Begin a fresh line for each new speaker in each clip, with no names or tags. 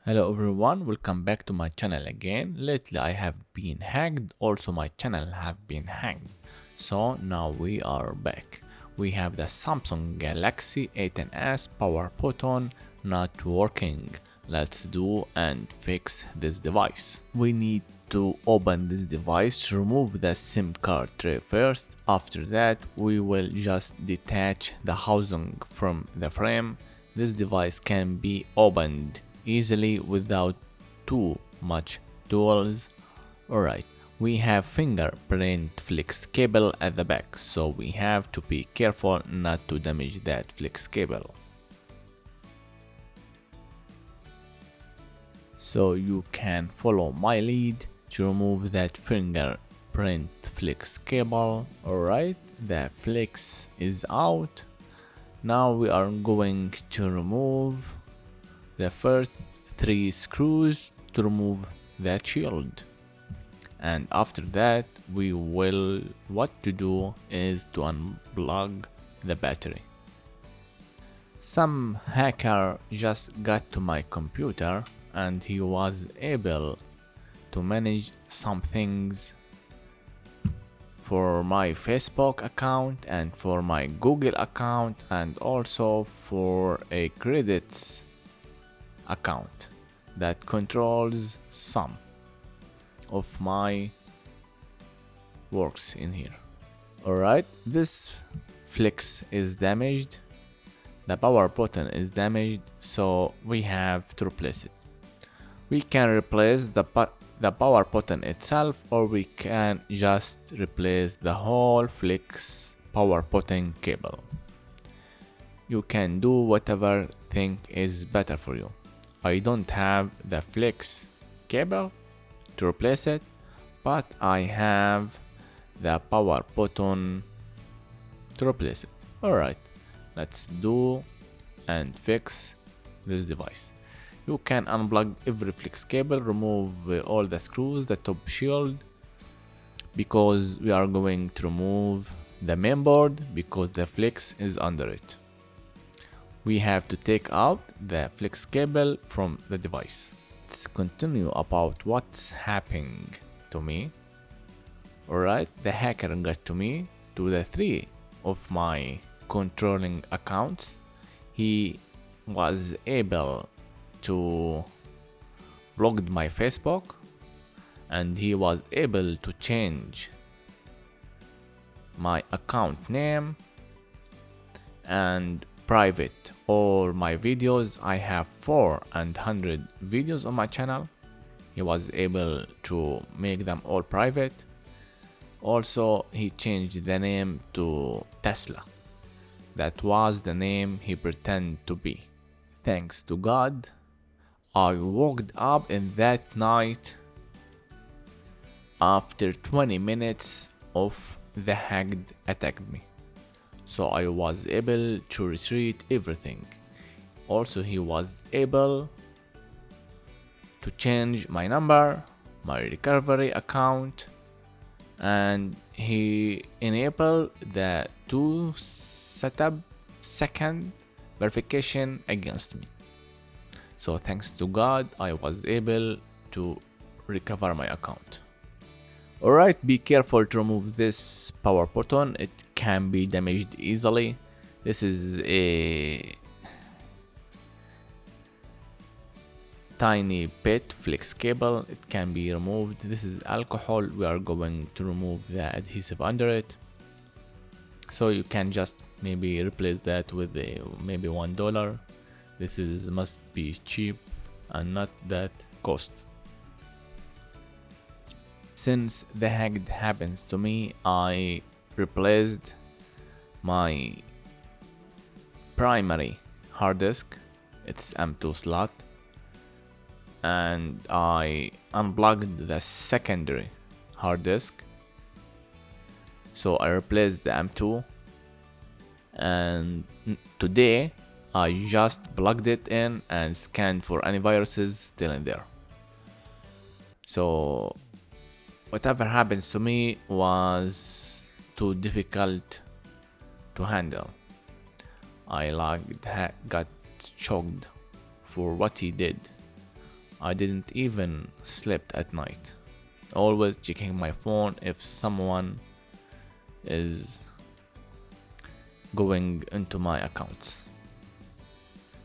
Hello everyone, welcome back to my channel again. Lately I have been hacked, also my channel have been hacked. So now we are back. We have the Samsung Galaxy A10s power button not working. Let's do and fix this device. We need to open this device to remove the SIM card tray first. After that we will just detach the housing from the frame. This device can be opened easily without too much tools. Alright, we have fingerprint flex cable at the back, so we have to be careful not to damage that flex cable. So you can follow my lead to remove that fingerprint flex cable. Alright, the flex is out. Now we are going to remove the first 3 screws to remove that shield, and after that what to do is to unplug the battery. Some hacker just got to my computer and he was able to manage some things for my Facebook account and for my Google account and also for a credits account that controls some of my works in here. Alright, this flex is damaged, the power button is damaged, so we have to replace it. We can replace the power button itself, or we can just replace the whole flex power button cable. You can do whatever thing is better for you. I don't have the flex cable to replace it, but I have the power button to replace it. Alright, let's do and fix this device. You can unplug every flex cable, remove all the screws, the top shield, because we are going to remove the mainboard because the flex is under it. We have to take out the flex cable from the device. Let's continue about what's happening to me. Alright, the hacker got to me to the 3 of my controlling accounts. He was able to block my Facebook, and he was able to change my account name and private all my videos. I have 400 videos on my channel. He was able to make them all private. Also, he changed the name to Tesla. That was the name he pretended to be. Thanks to God, I woke up in that night after 20 minutes of the hacked attacked me. So I was able to retrieve everything. Also, he was able to change my number, my recovery account, and he enabled the 2 setup second verification against me. So thanks to God, I was able to recover my account. Alright, be careful to remove this power button, it can be damaged easily. This is a tiny bit flex cable, it can be removed. This is alcohol, we are going to remove the adhesive under it. So you can just maybe replace that with maybe $1. This is must be cheap and not that cost. Since the hack happens to me, I replaced my primary hard disk, it's M2 slot, and I unplugged the secondary hard disk. So I replaced the M2, and today I just plugged it in and scanned for any viruses still in there. So whatever happens to me was too difficult to handle. I got choked for what he did. I didn't even sleep at night. Always checking my phone if someone is going into my accounts.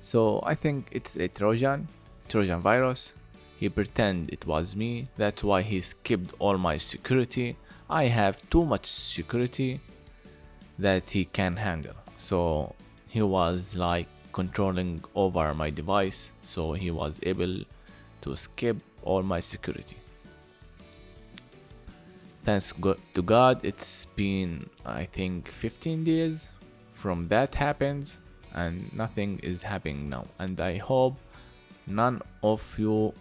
So I think it's a Trojan virus. He pretend it was me. That's why he skipped all my security. I have too much security that he can handle. So he was like controlling over my device. So he was able to skip all my security. Thanks to God, it's been I think 15 days from that happens and nothing is happening now, and I hope none of you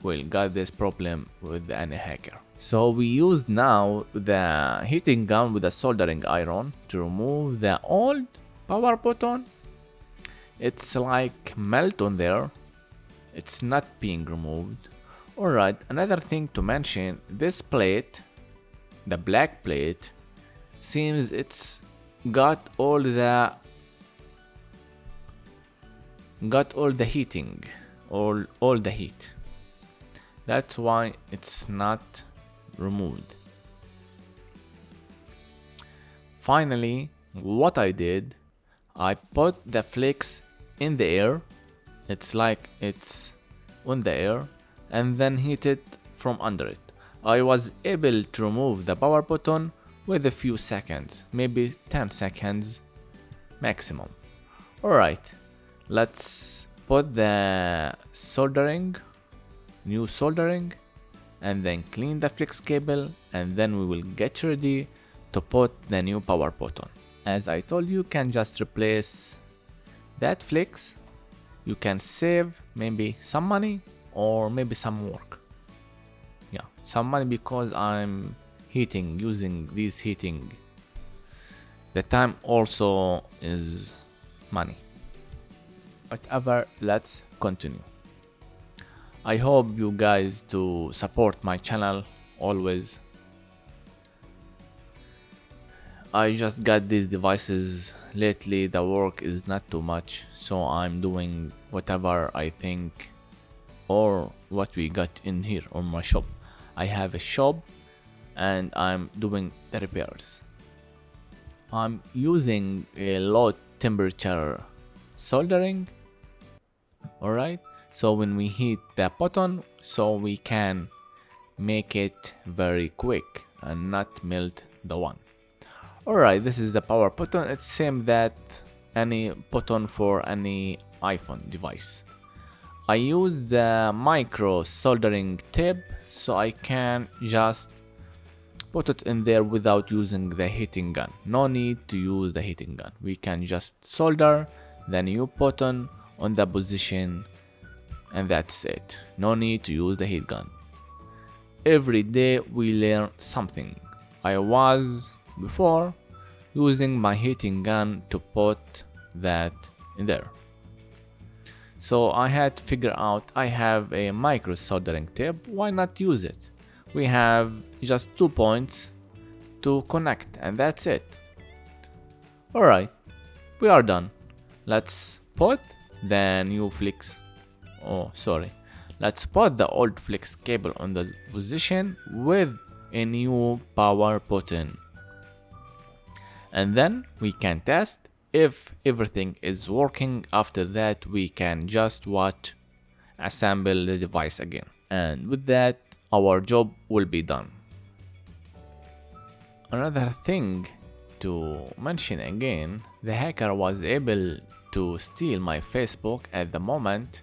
will get this problem with any hacker. So we use now the heating gun with a soldering iron to remove the old power button. It's like melt on there. It's not being removed. Alright, another thing to mention, this plate, the black plate, seems it's got all the heating, all the heat. That's why it's not removed. Finally, what I did, I put the flicks in the air. It's like it's on the air, and then heat it from under it. I was able to remove the power button with a few seconds, maybe 10 seconds maximum. Alright, let's put the new soldering, and then clean the flex cable, and then we will get ready to put the new power button. As I told you, can just replace that flex. You can save maybe some money or maybe some work. Yeah, some money because I'm using this heating. The time also is money. Whatever, let's continue. I hope you guys to support my channel always. I just got these devices lately, the work is not too much, so I'm doing whatever I think or what we got in here on my shop. I have a shop and I'm doing the repairs. I'm using a low temperature soldering. Alright, so when we heat the button, so we can make it very quick and not melt the one. Alright, this is the power button. It's same that any button for any iPhone device. I use the micro soldering tip so I can just put it in there without using the heating gun. No need to use the heating gun. We can just solder the new button on the position and that's it. No need to use the heat gun. Every day we learn something. I was before using my heating gun to put that in there. So I had to figure out I have a micro soldering tip, why not use it? We have just 2 points to connect and that's it. Alright, we are done. Let's put the new flex. Let's put the old flex cable on the position with a new power button. And then we can test if everything is working. After that we can just assemble the device again, and with that our job will be done. Another thing to mention again, the hacker was able to steal my Facebook. At the moment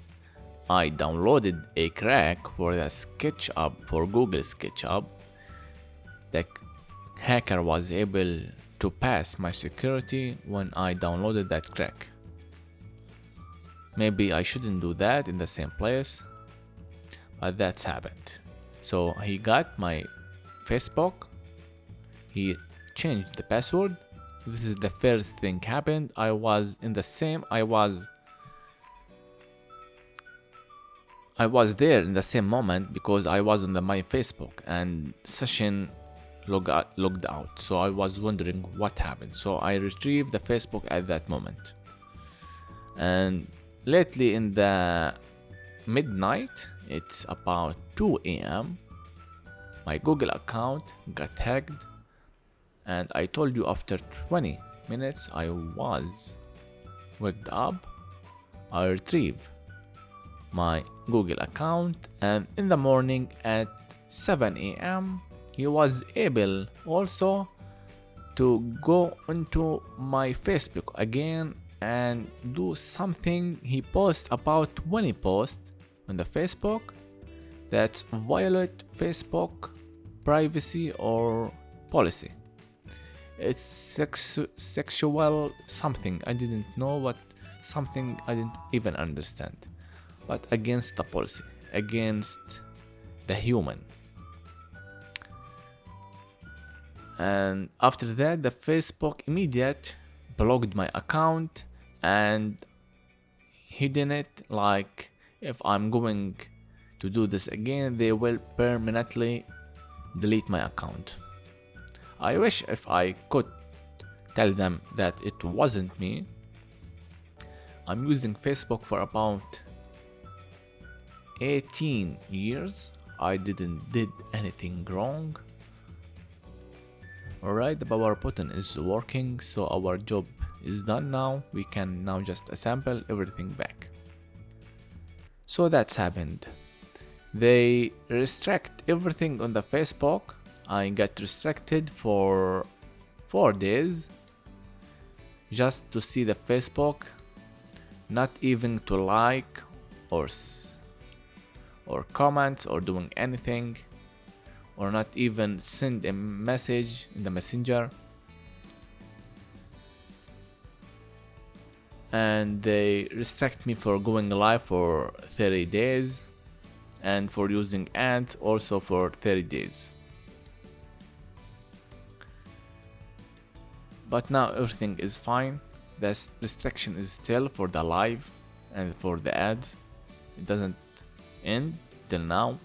I downloaded a crack for the SketchUp, for Google SketchUp. The hacker was able to pass my security when I downloaded that crack. Maybe I shouldn't do that in the same place, but that's happened. So he got my Facebook, he changed the password. This is the first thing happened. I was there in the same moment because I was on my Facebook and session logged out, so I was wondering what happened. So I retrieved the Facebook at that moment. And lately in the midnight, it's about 2 a.m. My Google account got hacked, and I told you after 20 minutes I was waked up. I retrieve my Google account, and in the morning at 7 a.m. he was able also to go into my Facebook again and do something. He posts about 20 posts on the Facebook that violate Facebook privacy or policy. It's sexual something, I didn't know what, something I didn't even understand, but against the policy, against the human. And after that, the Facebook immediate blocked my account and hidden it, like if I'm going to do this again, they will permanently delete my account. I wish if I could tell them that it wasn't me. I'm using Facebook for about 18 years. I didn't did anything wrong. Alright, the power button is working, so our job is done now. We can now just assemble everything back. So that's happened. They restrict everything on the Facebook. I got restricted for 4 days just to see the Facebook, not even to like or comments or doing anything, or not even send a message in the messenger. And they restrict me for going live for 30 days and for using ads also for 30 days. But now everything is fine. The restriction is still for the live and for the ads. It doesn't end till now.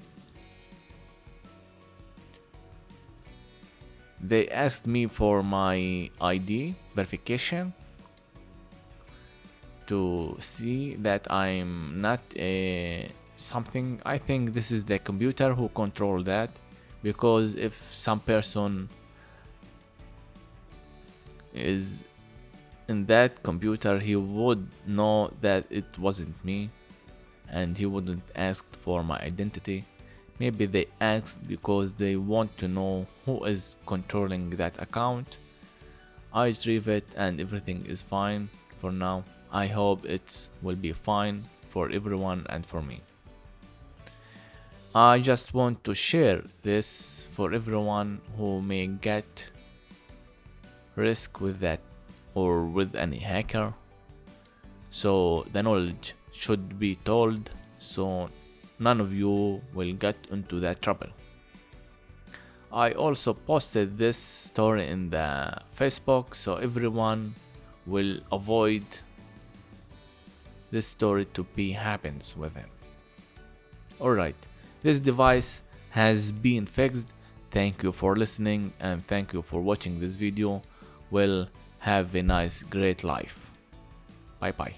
They asked me for my ID verification to see that I'm not a something. I think this is the computer who control that, because if some person is in that computer, he would know that it wasn't me and he wouldn't ask for my identity. Maybe they asked because they want to know who is controlling that account. I retrieve it and everything is fine for now. I hope it will be fine for everyone and for me. I just want to share this for everyone who may get risk with that or with any hacker. So the knowledge should be told, so none of you will get into that trouble. I also posted this story in the Facebook, so everyone will avoid this story to be happens with him. Alright, this device has been fixed. Thank you for listening and thank you for watching this video. Well, have a nice great life. Bye bye.